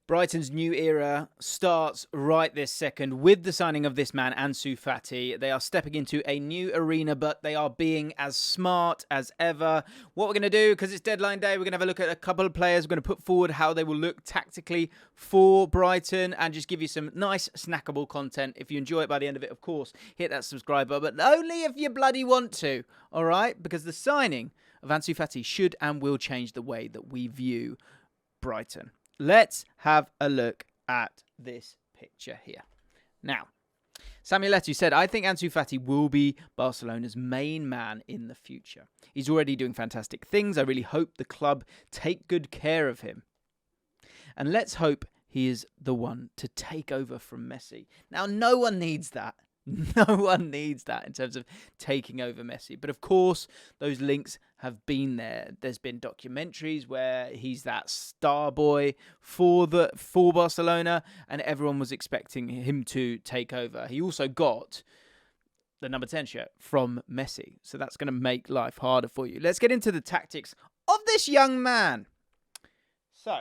Brighton's new era starts right this second with the signing of this man, Ansu Fati. They are stepping into a new arena, but they are being as smart as ever. What we're going to do, because it's deadline day, we're going to have a look at a couple of players. We're going to put forward how they will look tactically for Brighton and just give you some nice snackable content. If you enjoy it by the end of it, of course, hit that subscribe button, but only if you bloody want to, all right? Because the signing of Ansu Fati should and will change the way that we view Brighton. Let's have a look at this picture here. Now, Samuel Eto'o said, I think Ansu Fati will be Barcelona's main man in the future. He's already doing fantastic things. I really hope the club take good care of him. And let's hope he is the one to take over from Messi. Now, no one needs that. No one needs that in terms of taking over Messi. But of course, those links have been there. There's been documentaries where he's that star boy for Barcelona, and everyone was expecting him to take over. He also got the number 10 shirt from Messi. So that's going to make life harder for you. Let's get into the tactics of this young man. So,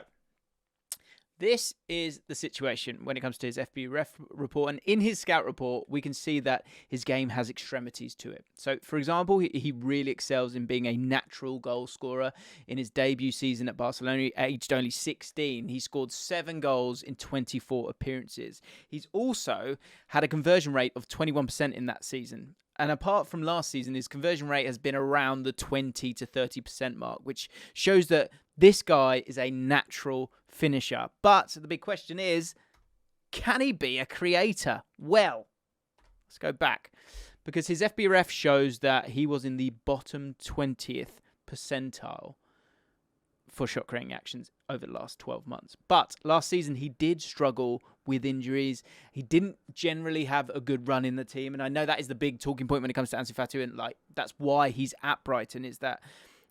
this is the situation when it comes to his FBref report. And in his scout report, we can see that his game has extremities to it. So, for example, he really excels in being a natural goal scorer. In his debut season at Barcelona, aged only 16, he scored 7 goals in 24 appearances. He's also had a conversion rate of 21% in that season. And apart from last season, his conversion rate has been around the 20 to 30% mark, which shows that this guy is a natural finisher. But the big question is, can he be a creator? Well, let's go back. Because his FBref shows that he was in the bottom 20th percentile for shot creating actions over the last 12 months. But last season, he did struggle with injuries. He didn't generally have a good run in the team. And I know that is the big talking point when it comes to Ansu Fati. And that's why he's at Brighton, is that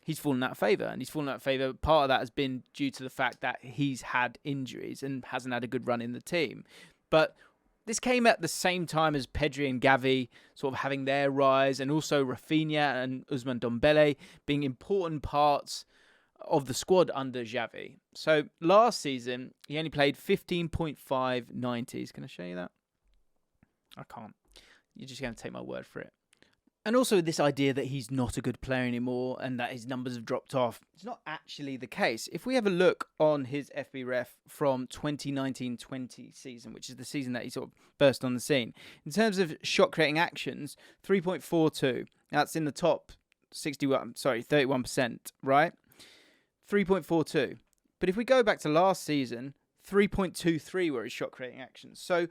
he's fallen out of favour. And he's fallen out of favour. Part of that has been due to the fact that he's had injuries and hasn't had a good run in the team. But this came at the same time as Pedri and Gavi sort of having their rise, and also Rafinha and Ousmane Dembele being important parts of the squad under Xavi. So last season, he only played 15.5 90s. Can I show you that? I can't. You're just going to take my word for it. And also this idea that he's not a good player anymore and that his numbers have dropped off. It's not actually the case. If we have a look on his FBref from 2019-20 season, which is the season that he sort of burst on the scene, in terms of shot creating actions, 3.42. That's in the top 31%, right? 3.42. But if we go back to last season, 3.23 were his shot creating actions. So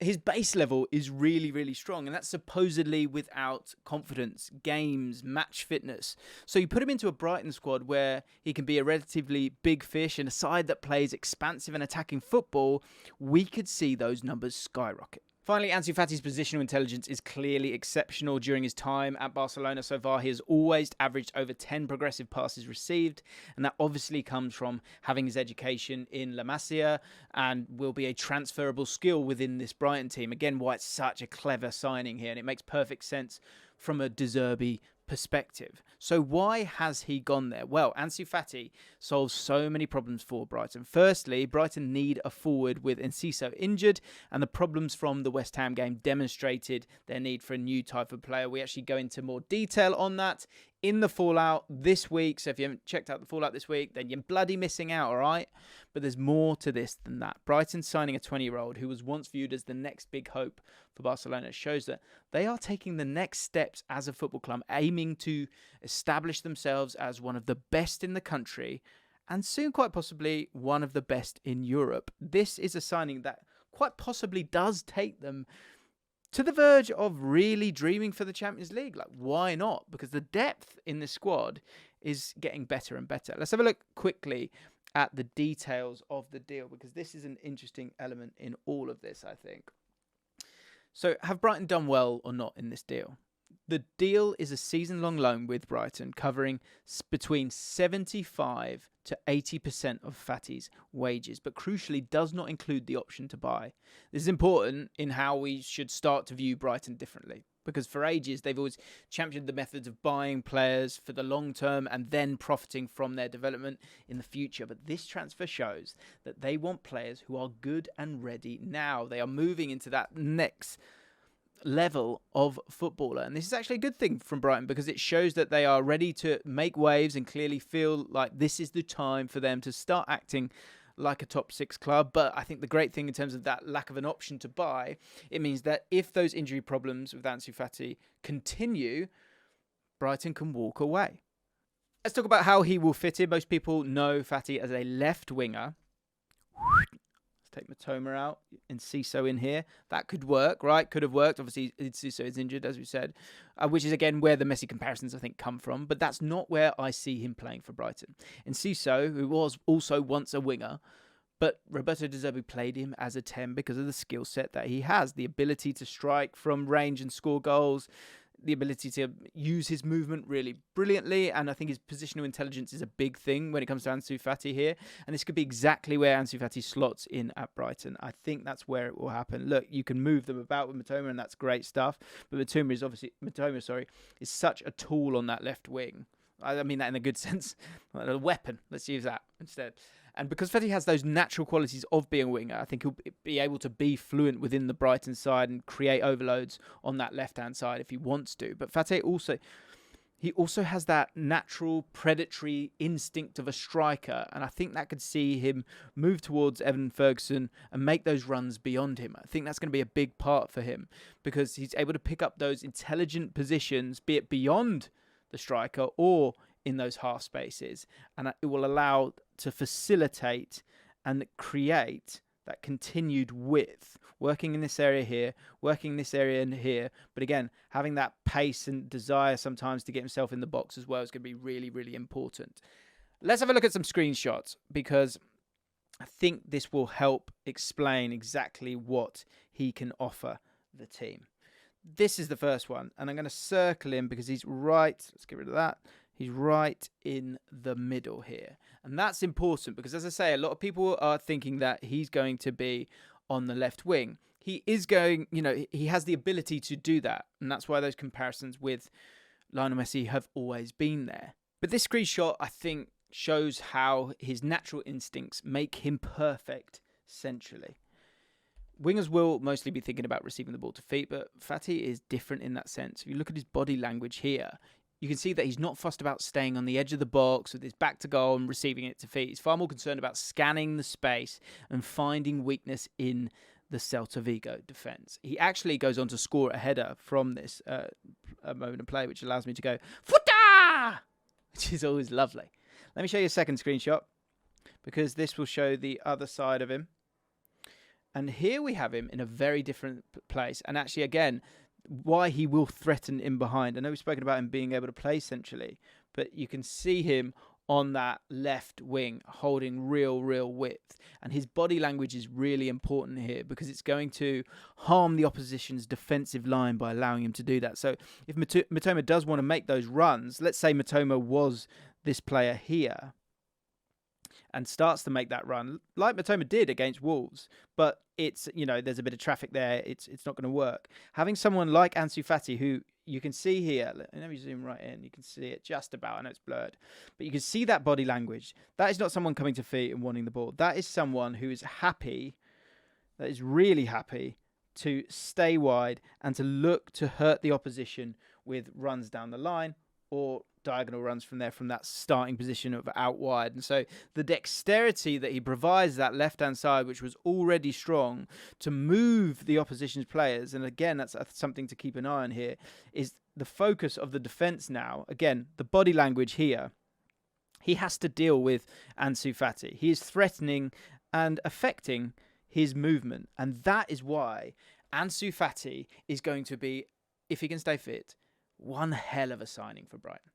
his base level is really, really strong. And that's supposedly without confidence, games, match fitness. So you put him into a Brighton squad where he can be a relatively big fish and a side that plays expansive and attacking football, we could see those numbers skyrocket. Finally, Ansu Fati's positional intelligence is clearly exceptional. During his time at Barcelona so far, he has always averaged over 10 progressive passes received, and that obviously comes from having his education in La Masia and will be a transferable skill within this Brighton team. Again, why it's such a clever signing here, and it makes perfect sense from a De Zerbi perspective. So why has he gone there? Well, Ansu Fati solves so many problems for Brighton. Firstly, Brighton need a forward with Enciso injured, and the problems from the West Ham game demonstrated their need for a new type of player. We actually go into more detail on that in the Fallout this week. So if you haven't checked out the Fallout this week, then you're bloody missing out, all right? But there's more to this than that. Brighton signing a 20-year-old who was once viewed as the next big hope for Barcelona shows that they are taking the next steps as a football club, aiming to establish themselves as one of the best in the country and soon quite possibly one of the best in Europe. This is a signing that quite possibly does take them to the verge of really dreaming for the Champions League. Why not? Because the depth in the squad is getting better and better. Let's have a look quickly at the details of the deal, because this is an interesting element in all of this, I think. So, have Brighton done well or not in this deal? The deal is a season-long loan with Brighton, covering between 75 to 80% of Fati's wages, but crucially does not include the option to buy. This is important in how we should start to view Brighton differently. because for ages they've always championed the methods of buying players for the long term and then profiting from their development in the future. But this transfer shows that they want players who are good and ready now. They are moving into that next level of footballer, and this is actually a good thing from Brighton because it shows that they are ready to make waves and clearly feel like this is the time for them to start acting like a top 6 club. But I think the great thing in terms of that lack of an option to buy, it means that if those injury problems with Ansu Fati continue, Brighton can walk away. Let's talk about how he will fit in. Most people know Fati as a left winger. Take Mitoma out and Ciso in here. That could work, right? Could have worked. Obviously, Ciso is injured, as we said, which is, again, where the Messi comparisons, I think, come from. But that's not where I see him playing for Brighton. And Ciso, who was also once a winger, but Roberto De Zerbi played him as a 10 because of the skill set that he has, the ability to strike from range and score goals, the ability to use his movement really brilliantly, and I think his positional intelligence is a big thing when it comes to Ansu Fati here, and this could be exactly where Ansu Fati slots in at Brighton. I think that's where it will happen. Look, you can move them about with Mitoma, and that's great stuff, but Mitoma is such a tool on that left wing. I mean that in a good sense. A weapon. Let's use that instead. And because Fati has those natural qualities of being a winger, I think he'll be able to be fluent within the Brighton side and create overloads on that left-hand side if he wants to. But Fati also has that natural predatory instinct of a striker, and I think that could see him move towards Evan Ferguson and make those runs beyond him. I think that's going to be a big part for him because he's able to pick up those intelligent positions, be it beyond the striker or in those half spaces, and it will allow to facilitate and create that continued width, working in this area here, working in this area and here, but again, having that pace and desire sometimes to get himself in the box as well is going to be really, really important. Let's have a look at some screenshots because I think this will help explain exactly what he can offer the team. This is the first one, and I'm going to circle him because he's right. Let's get rid of that. He's right in the middle here. And that's important because, as I say, a lot of people are thinking that he's going to be on the left wing. He is going, he has the ability to do that. And that's why those comparisons with Lionel Messi have always been there. But this screenshot, I think, shows how his natural instincts make him perfect centrally. Wingers will mostly be thinking about receiving the ball to feet, but Fati is different in that sense. If you look at his body language here, you can see that he's not fussed about staying on the edge of the box with his back to goal and receiving it to feet. He's far more concerned about scanning the space and finding weakness in the Celta Vigo defence. He actually goes on to score a header from this moment of play, which allows me to go, Futa! Which is always lovely. Let me show you a second screenshot because this will show the other side of him. And here we have him in a very different place. And actually, again, why he will threaten in behind. I know we've spoken about him being able to play centrally, but you can see him on that left wing holding real width. And his body language is really important here because it's going to harm the opposition's defensive line by allowing him to do that. So if Mitoma does want to make those runs, let's say Mitoma was this player here and starts to make that run, like Mitoma did against Wolves, but it's, there's a bit of traffic there, it's not going to work. Having someone like Ansu Fati, who you can see here, let me zoom right in, you can see it just about, I know it's blurred, but you can see that body language. That is not someone coming to feet and wanting the ball. That is someone who is happy, that is really happy to stay wide and to look to hurt the opposition with runs down the line or diagonal runs from there, from that starting position of out wide. And so the dexterity that he provides that left-hand side, which was already strong, to move the opposition's players, and again, that's something to keep an eye on here, is the focus of the defence now. Again, the body language here. He has to deal with Ansu Fati. He is threatening and affecting his movement. And that is why Ansu Fati is going to be, if he can stay fit, one hell of a signing for Brighton.